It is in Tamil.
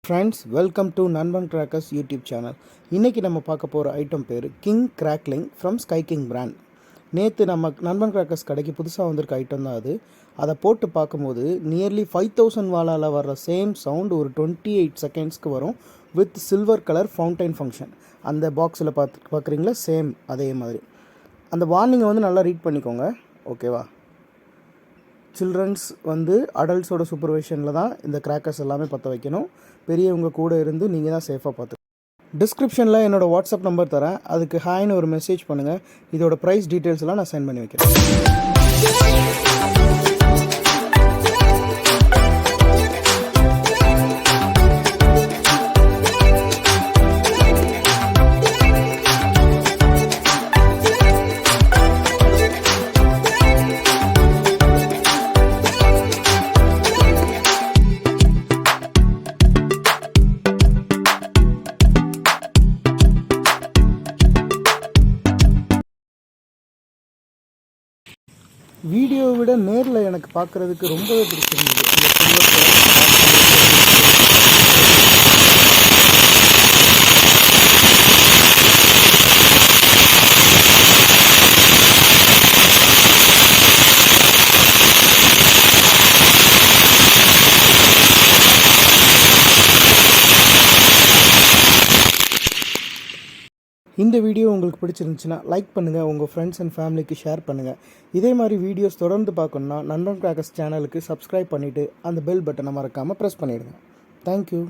ஃப்ரெண்ட்ஸ், வெல்கம் டு நண்பன் கிராக்கர்ஸ் யூடியூப் சேனல். இன்றைக்கி நம்ம பார்க்க போகிற ஐட்டம் பேர் king crackling from sky king brand. நேற்று நம்ம நண்பன் கிராக்கர்ஸ் கடைக்கு புதுசாக வந்திருக்க ஐட்டம் தான் அது. அதை போட்டு பார்க்கும்போது நியர்லி 5000 வாலால் வர்ற சேம் சவுண்ட் ஒரு 28 செகண்ட்ஸ்க்கு வரும் with silver colour fountain function. அந்த பாக்ஸில் பார்க்குறீங்களா, சேம் அதே மாதிரி. அந்த வார்னிங்கை நல்லா ரீட் பண்ணிக்கோங்க, ஓகேவா? சில்ட்ரன்ஸ் அடல்ட்ஸோட சூப்பர்வைஷனில் தான் இந்த கிராக்கர்ஸ் எல்லாமே பற்ற வைக்கணும். பெரியவங்க கூட இருந்து நீங்கள் தான் சேஃபாக பார்த்து. டிஸ்கிரிப்ஷனில் என்னோடய வாட்ஸ்அப் நம்பர் தரேன், அதுக்கு ஹாய்னு ஒரு மெசேஜ் பண்ணுங்கள். இதோட ப்ரைஸ் டீட்டெயில்ஸ்லாம் நான் சென்ட் பண்ணி வைக்கிறேன். வீடியோவை விட நேரில் எனக்கு பார்க்குறதுக்கு ரொம்பவே பிடிச்சிருந்தது. இந்த வீடியோ உங்களுக்கு பிடிச்சிருந்துச்சுன்னா லைக் பண்ணுங்கள், உங்கள் ஃப்ரெண்ட்ஸ் அண்ட் ஃபேமிலிக்கு ஷேர் பண்ணுங்கள். இதே மாதிரி வீடியோஸ் தொடர்ந்து பார்க்கணுன்னா நண்பன் கிராக்கர்ஸ் சேனலுக்கு சப்ஸ்கிரைப் பண்ணிவிட்டு அந்த பெல் பட்டனை மறக்காமல் ப்ரெஸ் பண்ணிவிடுங்க. தேங்க்யூ.